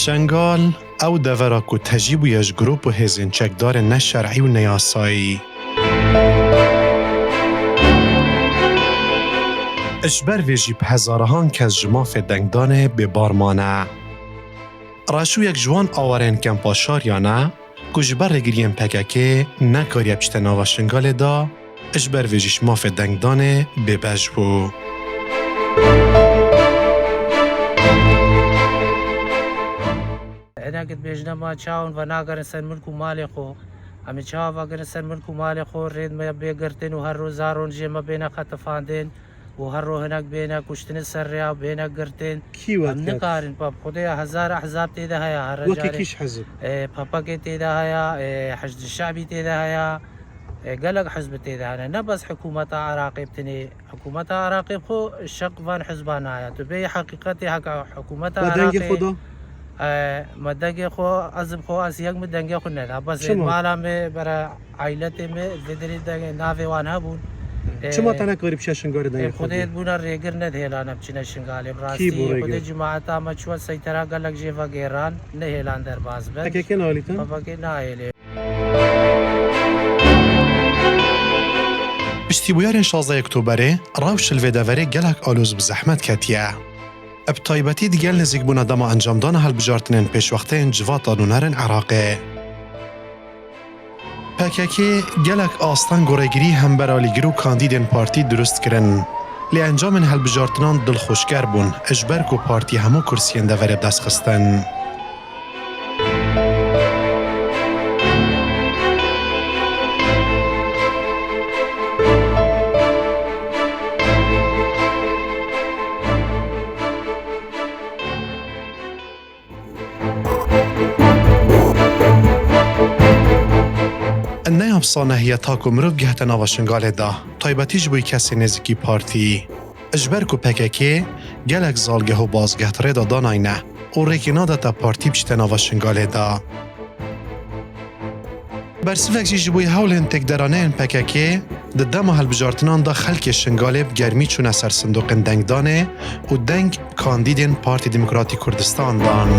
شنگال او دورا کو تجیب و یش گروپ و هزین چکدار نشرعی و نیاسایی. اجبر ویجی به هزارهان کس جماف دنگدانه به بارمانه. راشو یک جوان آورین کم پاشاریانه که جبر رگیریم پککه نکاری بچتنا و شنگال دا اجبر ویجیش ماف دنگدانه به بجبو. انا قد بيجنا ما تشاون وناقر سن ملكو مالي خو امی چاو اگر سن ملکو مال خو رید ما بگرتن و هر روز هارون جه ما بین خطفاندن و هر رو هنگ بین کشتن سر ریا بین گرتن کیوات هم نکارن پا خدا هزار احزاب تیده هیا هر رجال وكيكيش حزب پاپا که تیده هیا حشد الشعبی تیده هیا قلق حزب تیده هیا نه بس حکومت عراقی بتنی حکومت عراقی خو شق وان حزبان هیا تو بی حقیقتی حکومت عراقی خدا مدنگی خو عزب خو از یک مدنگی خو نه بس مالا می برای عائلت می ودری دنگ ناوی وانها بود چما تنها کاری بشه شنگار دنگ خودت بونا ریگر ندهلان بچینه شنگالی براستی خود جماعت آمد شو سیطره قلق جیفا گیران نهلان در باز بند اگه که نالیتن پاپا که نهلی اشتیبویارین 16 اکتبره راوش الویدوری گلک آلوز بزحمت کتیه. ابتایبتی دیگل نزیک بونا دما انجام دانه هل بجارتنین پیش وقته انجوات آنونرن عراقه. پککی گلک آستان گوریگری هم برالیگری و کاندیدین پارتی درست کرن. لی انجام هل بجارتنان دل خوشگر بون اجبر کو پارتی همو کرسین دوره بدست خستن. نیاب صانهیه تاکو مروف گهت نواشنگال دا تایبتیج بوی کسی نزدیکی پارتی اجبر کو پککی گلک زالگه و بازگهت ریدا داناینه و ریکینا دا تا پارتی بچت نواشنگال دا برسیفک جیج بوی هولین تک درانه این پککی ده دم هل بجارتنان دا خلک شنگاله بگرمی چونه سر صندوق دنگ دانه و دنگ کاندیدین پارتی دموکراتی کردستان دان.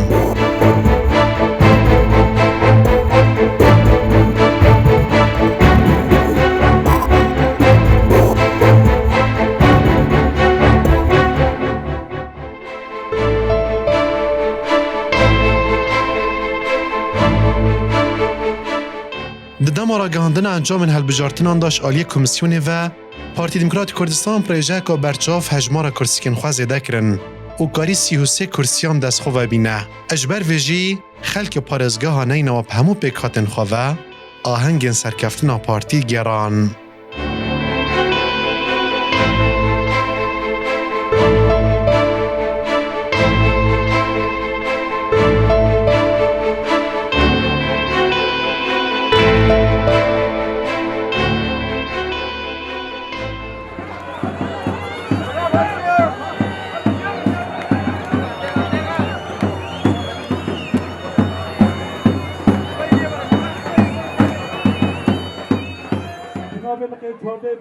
دما را گهاندن انجام هل بجارتنان داشت آلی کمیسیون و پارتی دموکراتی کردستان پروژه که برچاف هجمار کرسیکن خواه دکرن و کاری 33 کرسیان دست خواه بینه. اجبر ویجی خلک پارزگاه ها نینه و همو پیکاتن خواه آهنگین سرکفتن پارتی گران.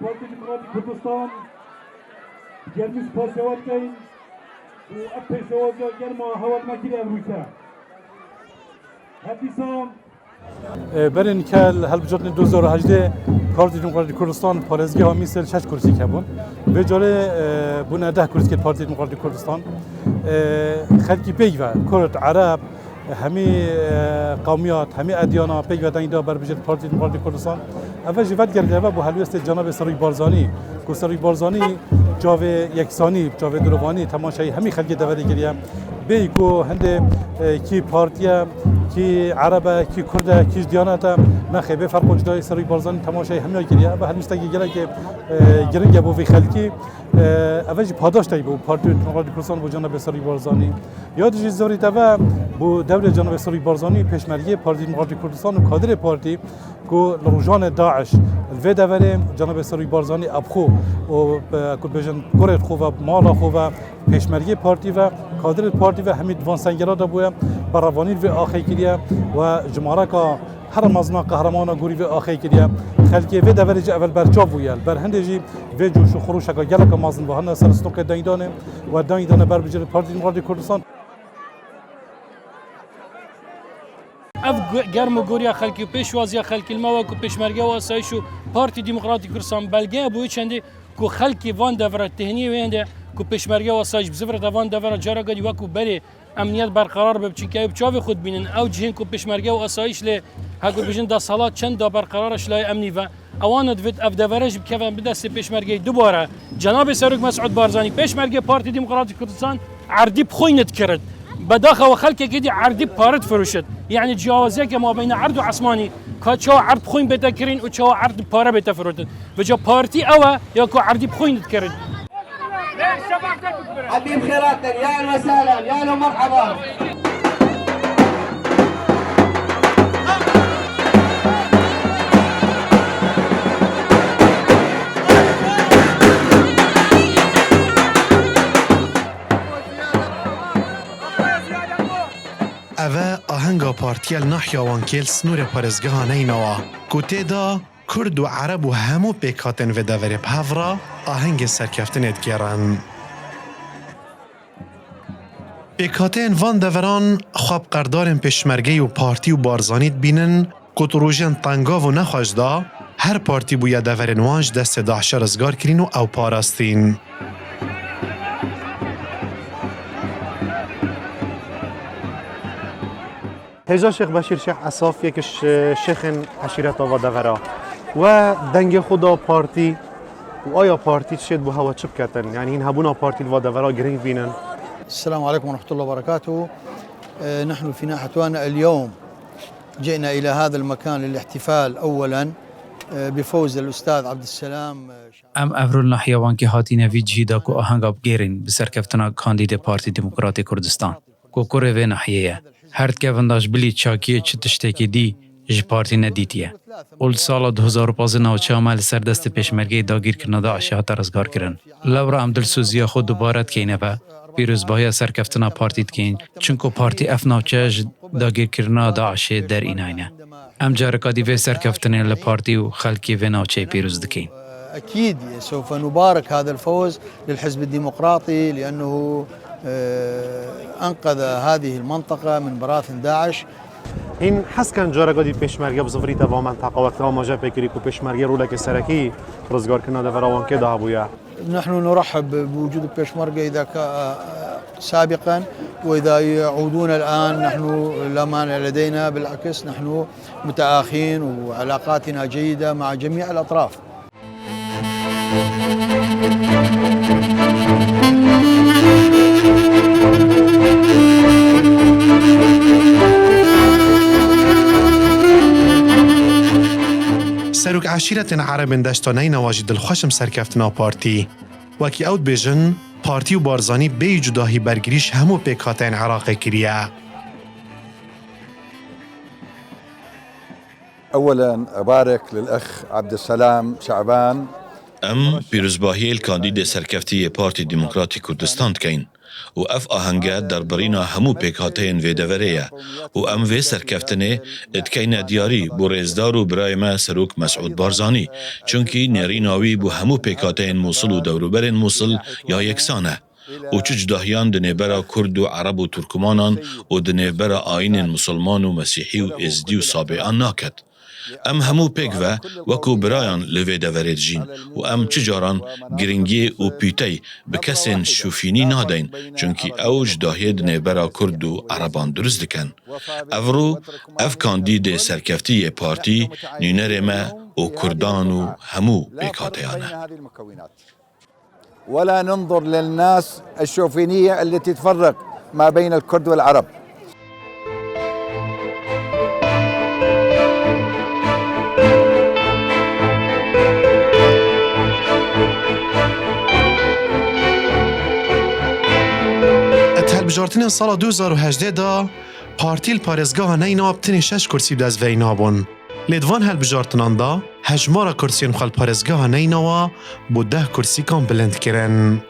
پارتی دموکراتی کردستان گرمی سپاسیوات کردیم و اپی سوازی گرما حوال مکیری امروزه حدیثان برین که هل بجاتن 2018 پارتی دموکراتی کردستان پارزگی ها میسل 6 کرسی که بون به جاله بونه 10 کرسی که پارتی دموکراتی کردستان خلکی پیگوه کرد عرب همی قومیات همی ادیانا پیگوه دنگدا بر بجات پارتی دموکراتی کردستان اول جواد گرده و با حلوست جناب سروی بارزانی که سروی بارزانی جاوه یکسانی جاوه دروانی تماشای همی خلقی دوری گریم بی کو هنده کی پارتیا کی عربه کی کرده کی دیانتا نخبه فرق جدای سروی بارزانی تماشای همی گریم و حلوست گیره که گرنگ بو وی خلقی اول پاداش تای بو پارتی دموکراتی کردستان با جناب سروی بارزانی یاد جزوری تا بو دور جناب سروی بارزانی پیشمرگی پارتی دموکراتی کردستان و کادر پارتی کو لوجان داعش و دوره جناب سروی بارزانی ابخو و کلبجن کرد خو و مال خو و پیشمرگی پارتی و کادر پارتی و همین وانسنگرا دا بوده بروانی و آخی کردیم و جمهوری که هر مزنا قهرمان گوری و آخی کردیم خلکی و دوره اول برچاو ویل بر هندجی و جوش و خروش که گله که مازن با هن سرستوک دایدانه و دایدانه بر بجر پارتی دموکراتی کردستان گرم و گوریا خلکی و پیشوازی خلکی الماوک و پیشمرگه و آسایش و پارتی دموکراتی کردستان بلگه بوی چنده که خلکی وان دورت تهنی وینده که پیشمرگه و آسایش بزفرت وان دورت جارا گدی وکو بری امنیت برقرار بچی که بچاوی خود بینن او جهین که پیشمرگه و آسایش لی هاگو بیشن دا سالات چند دا برقرارش لای امنی و اوان دوید اف دورج بکوان بدست پیشمرگه دوباره جناب سروک مسعود بارزانی پیشمرگه پارتی دموکراتی کردستان عردی بخوینت کرد بداخل وخلك كده عردي بارد فروشت يعني جوازيك ما بين عرض وعثماني كاتشو عرض بخوين بتكرين وشو عرض بارا بتفروتن فجا بارتي أوا ياكو عردي بخوين تكرن حبيب خيرات يا اهلا وسهلا يا اهلا ومرحبا اوه آهنگا پارتیل نحیا وانکیل سنور پارزگاه نینوا کوته دا کرد و عرب و همو پیکاتن و دوری پهورا آهنگ سرکفتن ادگرن. پیکاتن وان دوران خواب قردارن پیشمرگی و پارتی و بارزانیت بینن کتروژن تنگا و نخواش دا هر پارتی بویا دورن وانج دست داعش رزگار کرین و او پاراستین. هجا شیخ بشیر شیخ اصاف یکش شیخ عشیرت آوا دورا و دنگ خدا پارتی و آیا پارتی شد بو هوا چپ کتن يعني این هبونا پارتی الوا دورا گرینگ بینن. السلام عليكم ورحمة الله وبركاته. نحن في ناحتوانا اليوم جئنا إلى هذا المكان للاحتفال أولا بفوز الأستاذ عبد السلام. ام افرول نحیا وانکی هاتینه وی جهیدا کو آهنگا بگیرین بسرکفتنا کاندید پارتی دموکراتی کردستان کو کوره و نحیه هر کevendاش بلی چاکیه چه تشتکی دی ج پارتی ندیتیه. اول سال 2015 نوچه عمل سر دست پیشمرگی داگیر کرنا داعش هات رزگار کرن. لورا ام دلسوزیا خود دوباره کینه و پیروزباهی سرکفتنا پارتیت کین چونکو پارتی اف نوچه داگیر کرنا داعش در ایناینه. ام جارکادی و سرکفتنا لپارتی و خلکی و نوچه پیروز دکین. أكيد سوف نبارك هذا الفوز للحزب الديمقراطي لأنه أنقذ هذه المنطقة من براثن داعش. این حس کن جارگادی پیشمرگی بزفری تا و منطقه وقت ها ماجا فکری کو پیشمرگی رو لک سرکی رزگار کنه دورا وان كده ابويا. نحن نرحب بوجود البيشمركة إذا سابقا وإذا يعودون الآن نحن لا مانع لدينا بالعكس نحن متآخين وعلاقاتنا جيدة مع جميع الأطراف. سروک عشیرت عرب دشتانه نواجد الخشم سرکفتنا پارتی وکی اود بیجن پارتی و بارزانی بی جداهی برگریش همو پیکاتین عراق کریه. اولا ابارك للاخ عبد السلام شعبان ام پیروزباهی الکاندید سرکفتی پارتی دموکراتی کردستان کین و اف آهنگه در برینا همو پیکاتین و دوریه و ام و سرکفتنه ادکین دیاری بو رزدار و برای ما سروک مسعود بارزانی چونکی نریناوی بو همو پیکاتین موصل و دوروبرین موصل یا یکسانه و چو جداهیان دنه برا کرد و عرب و ترکمانان و دنه برا آین مسلمان و مسیحی و ازدی و سابعان ناکد. ام همو پیک وکو برایان لوی دورید جین و ام چجاران گرنگی و پیتی بکسین شوفینی نادین چونکی اوج داهید نبرا کرد و عربان درست دکن. افرو اف کاندید سرکفتی پارتی نینر ما و کردان و همو پیکاتیانه. ولا ننظر للناس الشوفينية التي تفرق ما بين الكرد والعرب. بجارتین سال 2018 دا پارتی الپارزگاه نینا بتنی 6 کرسی دست وی نابون. لیدوان هل بجارتنان دا هجمارا کرسیون خال پارزگاه نینا و با 10 کرسی کام بلند کرن.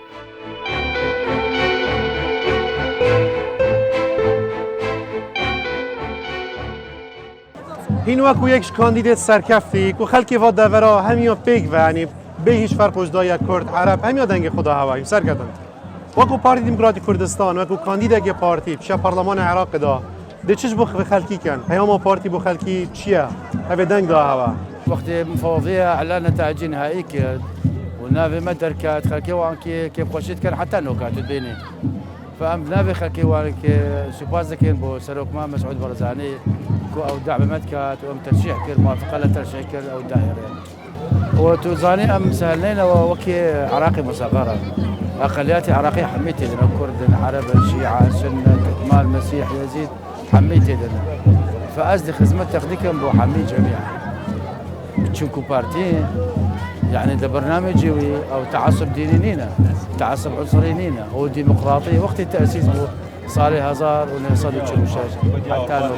این وکو یکش کاندیدت سرکفتی که خلکی و دورا همیا پیک و یعنی به هیچ فرق وجدای کرد عرب همیا دنگ خدا هوایی سرکتن. وکو پارتی دموکراتی کردستان وکو کاندیدگی پارتی پیش پارلمان عراق دا ده چش بو خلکی کن پیام پارتی بو خلکی چیه هفه دنگ دا هوا وقت مفوضية اعلان نتائج نهائي كاد ونافي مدر كاد خلكي وان كيف خوشيت كان حتى نوكات بيني فام نافي خلكي وان سوباز كان بو سروك ما مسعود برزاني كو او دعم مدكات وام ترشيح كر موافقه لترشيح كر او داهره وتوزاني ام سهلين وكي عراقي مصغره اقليات عراقيه حميتي لنا كرد عرب شيعه سنه كتمان مسيح يزيد حميتي لنا فازدي خدمه تقديكم بو حمي جميعا بتشوفوا بارتي يعني ده برنامج او تعصب ديني نينا تعصب عنصري نينا هو ديمقراطي وقت التاسيس بو صالح هزار ونصلي تشوشاش حتى لو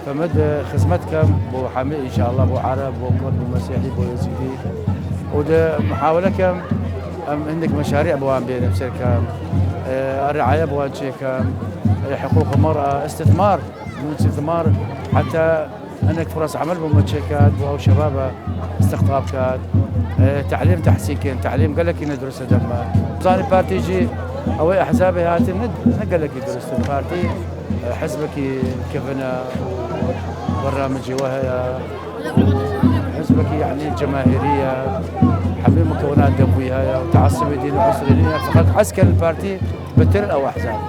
فمد خدمتكم بو حمي ان شاء الله بو عرب بو كرد بو مسيحي بو يزيدي وده محاولكم عندك مشاريع بوان بين بسركم الرعايه بوان شيكم حقوق المراه استثمار حتى انك فرص عمل بمتشيكات او شباب استقطاب كات تعليم تحسين كان تعليم قال لك ندرس دما زاني بارتي جي او احزابي هاتي قال لك يدرس البارتي حزبك كيفنا برنامجي وهي حزبك يعني جماهيريه حمل مكونات دمويه وتعصب ديني وعنصريه فقط عسكر البارتي بتر او احزاب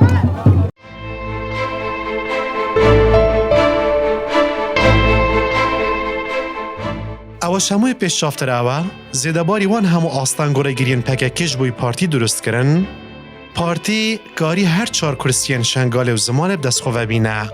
اوش هموی پیشافتر اوه زیده باری وان همو آستان گوره گیرین پککش بوی پارتی درست کرن پارتی کاری هر 4 کرسیین شنگال و زمان بدست خواه بینه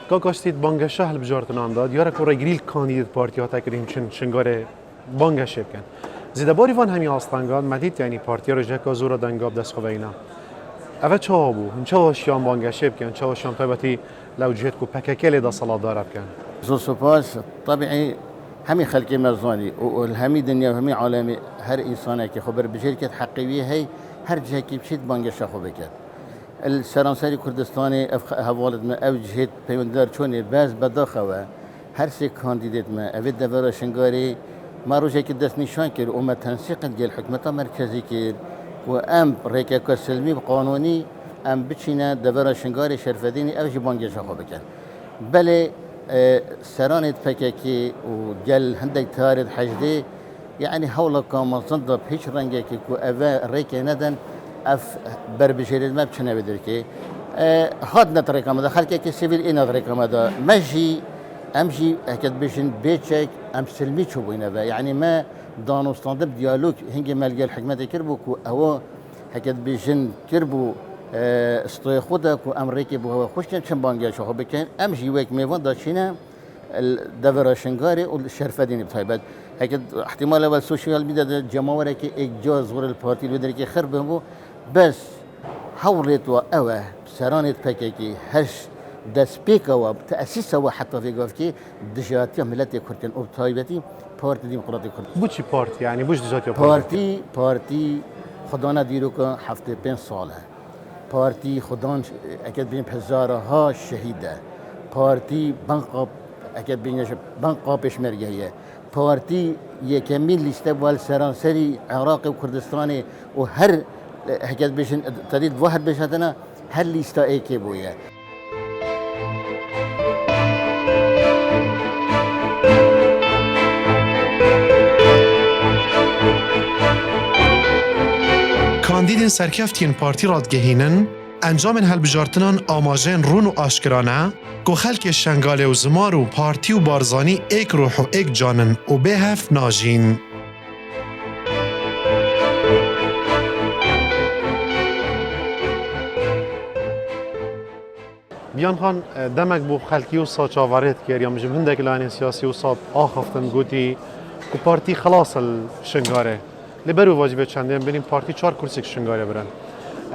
کاکاشتید بانگشه هل بجارتنان داد یارا که رگریل کاندید پارتی ها تکریم شنگار بانگشه بکن زیده باری وان همی آستانگان مدید یعنی پارتی رو جکا زورا دنگاب دست خواه اینا اوه چه ها بو؟ چه هاشیان بانگشه بکن؟ چه هاشیان طیبتی لو جهد کو پککلی دا صلاة داره بکن؟ زور سپاس طبيعي همي خلقي مرزاني والهمي دنيا وهمي عالمي هر إنسان كي خبر بشركة حقيقية هي هر جهة كي بشيت بانجش خو بكت السرانسري كردستاني هوالد ما أو جهة بيوندار شوني باز بداخوه هر سي كانديدات ما أفيد دفرة شنغاري ما روجه كي دست نشان كر وما تنسيق ديال الحكومة المركزي كر وأم ريكا سلمي قانوني أم بتشينا دفرة شنغاري شرفديني أو جي بانجش خو بكت بله سرانة بكاكي وجل هندك تارد حجدي يعني حول كما صندب هيش رنجك كو أفا ريكي ندن أف بربشير ما بتشنا بدركي هاد نتريكا ماذا خلك كي سيفيل إيه نتريكا ماذا مجي أمشي أكيد بيشن بيتشك أم سلمي شوبينا يعني ما دانو صندب ديالوج هنجي ملقى الحكمة كربو كو أو أكيد بيشن كربو استوي خودك وامريكي بو خوش كان بانجا شو بكن امشي ويك ميفون داشينا الدفر شنغاري والشرفدين بتايبات هيك احتمال اول سوشيال ميديا جماهير كي اجاز ور البارتي اللي دركي خربوا بس حولت واوا سرانه بكيكي هش دسبيكا وتاسيس حتى في غوفكي دجاتي ملتي كرتن او تايبتي بارتي ديمقراطي كرت بوشي بارتي يعني بوش دجاتي بارتي خدانا ديروكا هفته 5 ساله پارتی خودان اکید بین هزارها شهیده پارتی بنقاب اکید بینش بنقاب پشمرگیه پارتی یکمی لیسته وال سرانسری عراق و کردستان و هر اکید بشن تريد واحد بشتنا هر لیسته ایکی بویه کاندیدین سرکفتین پارتی رادگهینن انجام هلبجارتنان آماجین رون و آشکرانه که خلک شنگاله و زمار و پارتی و بارزانی ایک روح و ایک جانن و به هف ناجین. بیان خان دمک بو خلکی و سا چاوارت کرد یا مجم هندک لانی سیاسی و سا آخفتن گوتی که پارتی خلاص الشنگاره لبرو واجبه چندین بینیم پارتی 4 کرسی شنگاره برن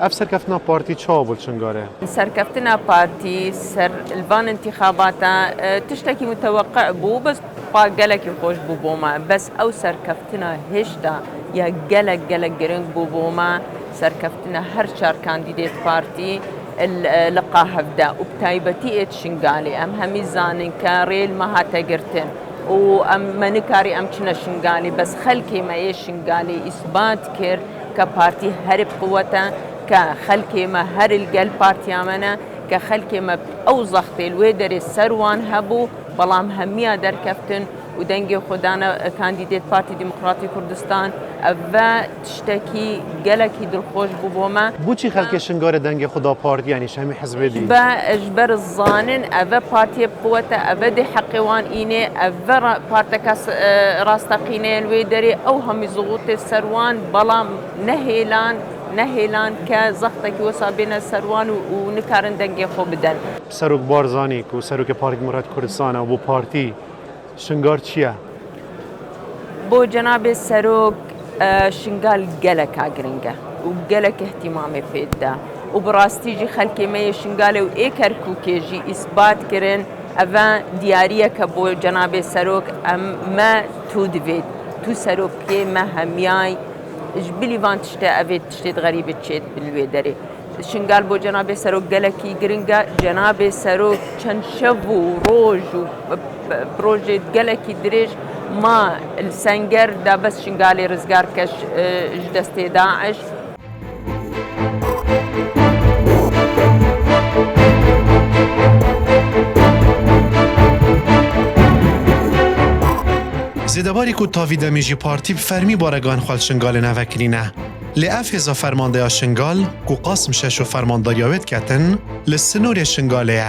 اف سرکفتنا پارتی چا بود شنگاره سركفتنا بارتي سر الفان انتخاباتا تشتكي متوقع بو بس قالك يخوش بو بوما بس او سركفتنا هشتا يا قلق جرينج بو بوما سركفتنا هرشار كانديديت بارتي اللقاها بدا وبتايبتي شنغالي ام همي زانن كاريل ما هاتقرتن وام منكاري ام كنا شنغالي بس خلكي ما يشنغالي اثبات كر كبارتي هرب قوته كخلكي ما هر القلب بارتي امانه كخلكي ما اوزختي الويدر السروان هبو بلام همية در كفتن ودنجي خدانا كانديديت بارتي ديمقراطي كردستان أفا تشتكي قلكي دلخوش بوما بوچی خلک شنگار دنگ خدا پارتی یعنی شمی حزب دی اجبر الظانن أفا بارتي بقوته أفا دي حقوان إيني أفا بارتكاس راستقيني الويدري أو هم زغوط السروان بلام نهيلان كزختك وصابين السروان ونكارن دنجي خو بدن سروک بارزانی کو سروک پارتی مراد کردستان و بو پارتی شنگار چیه؟ بو جناب السروك شنقال قلك عقرنقة وقلك اهتمامي في الدا وبراستيجي خلكي مي شنقالي وإيكركو كيجي إثبات كرن أفا ديارية كبو جناب السروك ما تودفيد تو سروكي ما همياي جبلي فان تشتيت غريبة تشيت بالويدري شنقال بو جناب السروك قلكي قرنقة جناب السروك كان شبو روج بروجيت قلكي دريج ما السنجر دا بس شنقالي رزقار كش جدستي داعش زیدباری کو تاوی دمیجی پارتی فرمی بارگان خوال شنگال نوکرینه. لعف هزا فرمانده شنگال کو قاسم شش و فرمانداریاوید کتن لسنور شنگاله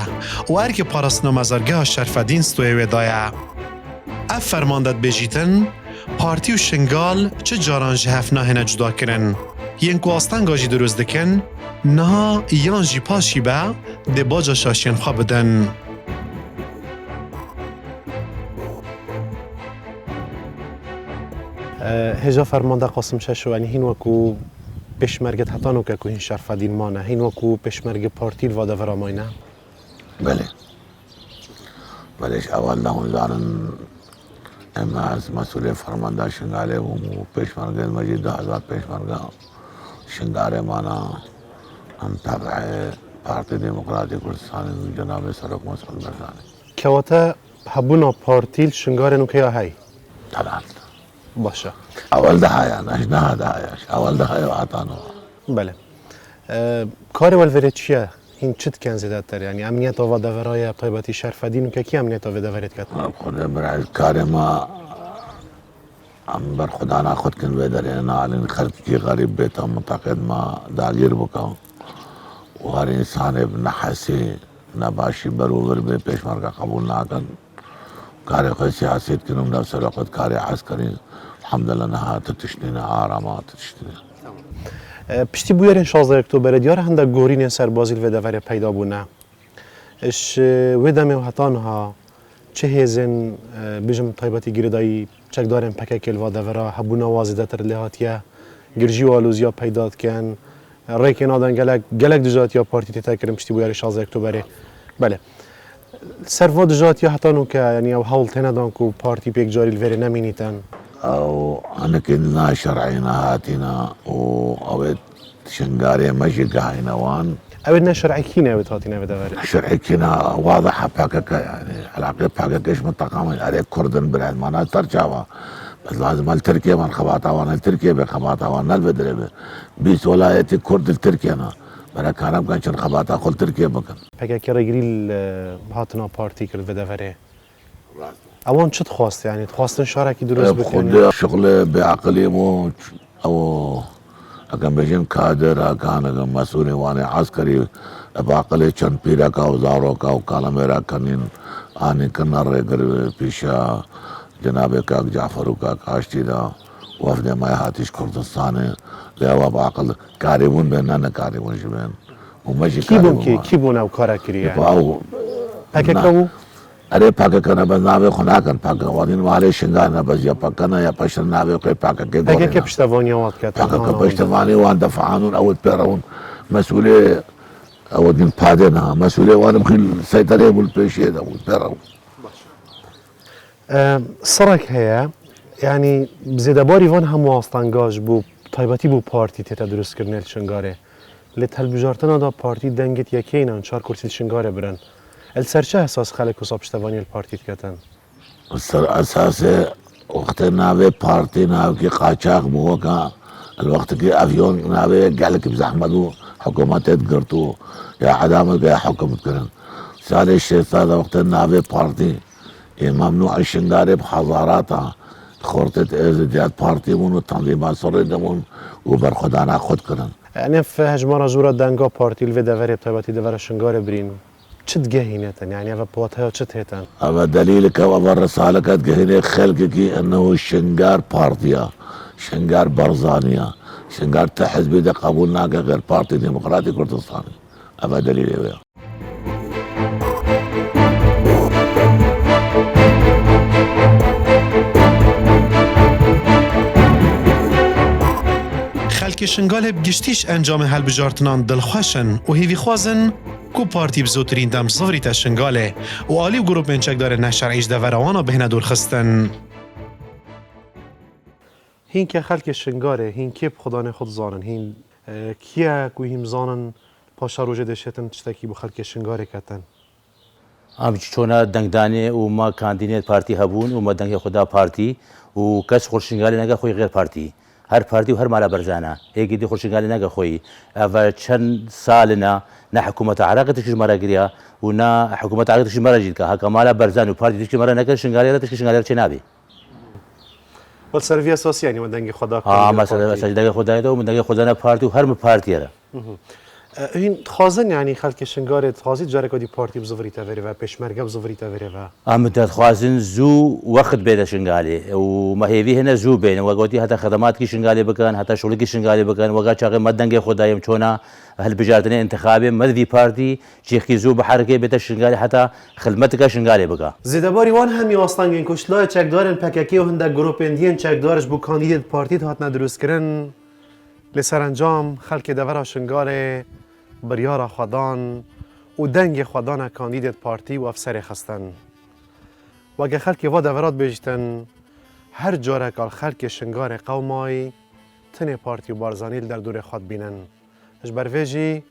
و ارک پاراسنا مزارگه شرفدین ستوی ودایه. اف فرماندت بجیتن پارتی و شنگال چه جاران جهف نهنه جدا کرن. ین کو آستنگاجی دروز دکن نه یان جی پاشی به ده باجا شاشین خواه بدن. هجا فرمانده قاسم ششو یعنی هین وکو پشمرگت حتی نوکه که هین شرفدین مانه هین وکو پشمرگ پارتی الواده وراماینه بله بلش اول ده دارن اما از مسئول فرمانده شنگاله و پشمرگ المجید 10,000 پشمرگه شنگاره مانا هم تبع پارتی دموکراتی کردستان جناب سروک مسعود برزانی کواته هبونا پارتی شنگاره نوکه هی طبعا باشه اول دهایا نه دهایاش اول دهایا عطانو بله کار ولورت چیه این چت کن زیاده تر یعنی امنیت و دورای طیبتی شرفدین و کی امنیت و دورت کرد خود برای کار ما ام بر خدا نا خود کن و در انا علن خلق کی غریب بیت معتقد ما داگیر بکاو و هر انسان ابن حسی نباشی برور به پیشمرگه قبول نکن کار خود سیاست کنم نفس الوقت کار عسکری الحمدلله نها تتشتینه آرامات تتشتینه پشتی بویرین 16 اکتبر دیار هنده گورین سربازی و دوره پیدا بونه اش ودمه و حتانها چه هزن بجم طیبتی گردایی چک دارن پککل و دوره هبونه وازده تر لحاتیه گرجی و آلوزیا پیداد کن ریک نادن گلک دجاتیا پارتی تکرم پشتی بویر 16 اکتبر بله سروا دجاتیا حتانو که یعنی او حول تندان کو پارتی پیک جاری الوری نمینیتن او انا كنا شرعينا هاتينا او شنقاري ماشي قاعنا وان أودنا شرعي كينا بتهاتينا بدواري شرعي كينا واضحة بحقك يعني العقيد بحقك ايش متقامل عليك كردن بالعد ما ترجعوا بس لازم التركيا ما الخباطة وانا التركيا بخباطة وانا البدري بيس ولايتي كرد التركيا انا برا كانم كان شن خباطة قل تركيا بكن حقك رجلي هاتنا بارتي كرد بدواري اوان چه خواست یعنی خواستن شارکی درست بکنی خود شغل بعقلی مو او اگم بجیم کادر اگم مسئول وانی عسکری بعقلی چند پیرا کا وزارو کا وکالا میرا کنین آنی کنر رگر پیشا جناب کاک جعفرو کا کاشتی دا وفد مایهاتیش کردستانه لیوا بعقل کاریبون بین نه کاریبون شبین ومشي کی بون او کارا کری یعنی او پککو अरे पाके करना बस नावे खुना कर पाके वादिन वाले शिंगार ना बस या पकना या पशर नावे कोई पाके के पाके के पشتوانی وقت که पाके के पشتوانی وان دفعانون او تبرون مسؤوليه او دين پادنا مسؤوليه وان بخيل سيطره بالبيشيه او تبرون سرك هي يعني زيدباري وان هم واستنگاج بو تایبەتی بوو پارتی تێتە دروستکردنێت شنگارێ لێ هەلبژارتنە دا پارتی دەنگت یەکەینان 4 کورسی شنگارێ برن السەرچە هەساس خەلک وسا پشتەوانی پارتی دکەتن السر أساس وقت ناوي بارتي ناوي قاچاق بوكا الوقت كي أفيون ناوي قالك بزحمدو حكومات تقرتو يا عدامة يا حكومة كرن سالي الشيء هذا وقت ناوي بارتي ممنوع الشنغاري بحضاراتها خورتت ازدياد بارتي مون والتنظيمات صردمون وبرخدانا خود كرن يعني في هجمارة زورة دنگا بارتي الفي دفري بتايبەتی دەڤەرە شنگارێ برین چت گەهینێتن يعني هذا بواتها چت هێتن أما دليلك وأما رسالك تقهيني خلقك أنه الشنغار بارتيا شنغار برزانيا شنغار تحزب ده قبولنا غير بارتي ديمقراطي كردستاني أما دليلي ويا خەلکی شنگالێ بگشتیش ئەنجامە هەلبژارتنان دڵخۆشن و هیوی خوازن کو پارتی بزوترین دەم زڤریتە شنگالێ و ئالی و گروپên çekdarê neşerîj deverewana bihîne dûrxistin. هین که خلک شنگاره هین که خدانه خود زانن هین کیه که هیم زانن پاشا روژه دشتن چتکی بو خلک شنگاره کتن ام چونا دنگدانه و ما کاندینیت پارتی هبون و ما دنگ خدا پارتی و کس خورشنگالی نگه خوی غیر پارتی هر پارتی و هر مالا برزانه یکی دی خورشنگالی نگه خوی و چند سالنا نه حکومت عراق تشکیل مرا گریا و نه حکومت عراق تشکیل مرا جید که هک مالا برزان و پارتی تشکیل مرا نکرد شنگالی را تشکیل شنگالی چه نبی ولی سروی اساسی یعنی من دنگ خدا مثلا دنگ خدا تو من دنگ خدا نه پارتی و هر پارتی را این خازن یعنی خلک شنگاره خازی جاره کدی پارتی بزوری تاوری و پشمرگه بزوری تاوری و امداد خازن زو وقت بین شنگالی و مهیوی هنا زو بین و قوتی حتی خدمات کی شنگالی بکن حتی شغل کی شنگالی بکن و قاچاق مدنگ خدایم چونا هل بجارتنه انتخابی مدوی پارتی چیخی زو بحرکه بیت شنگالی حتی خدمت کا شنگالی بکن زیدباری وان همی آستانگین کشلای چکدارن پککی و هنده گروپ اندین چکدارش بو کاندیدات پارتی هات ندروست کردن لسرانجام خلک دورا شنگاره بریار خودان و دنگ خودان کاندیدات پارتی و افسر خستن و اگه خلک و دورات بیشتن هر جاره که خلک شنگار قومای تن پارتی و بارزانیل در دور خود بینن اش برویجی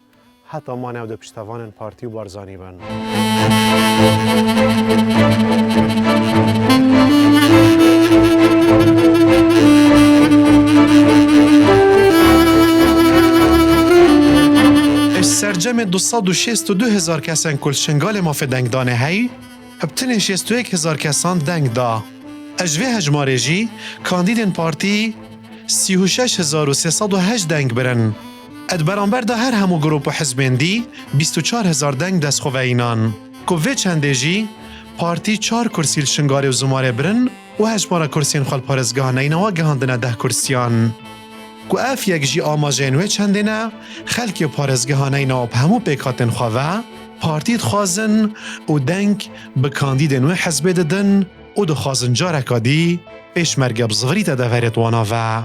حتی ما نو دو پشتوان پارتی و بارزانی بن سرجم 262,000 کسان کل شنگال ما فی دنگدانه هی ابتن 61,000 کسان دنگ دا اجوه هجماره جی کاندیدین پارتی 36,308 دنگ برن اد برانبر دا هر همو گروپ و حزبین دی 24,000 دنگ دست خواه اینان که وی چنده جی پارتی 4 کرسی شنگال و زماره برن و هجماره کرسین خال پارزگاه نینوا گهاندنه 10 کرسیان کو اف یک جی آماجین و چندینه خلکی پارزگهانه ناب همو پیکاتن خواه پارتیت خوازن و دنگ به کاندیدن و حزب ددن و دو خوازن جارکادی پیش مرگب زغری تدورت وانا و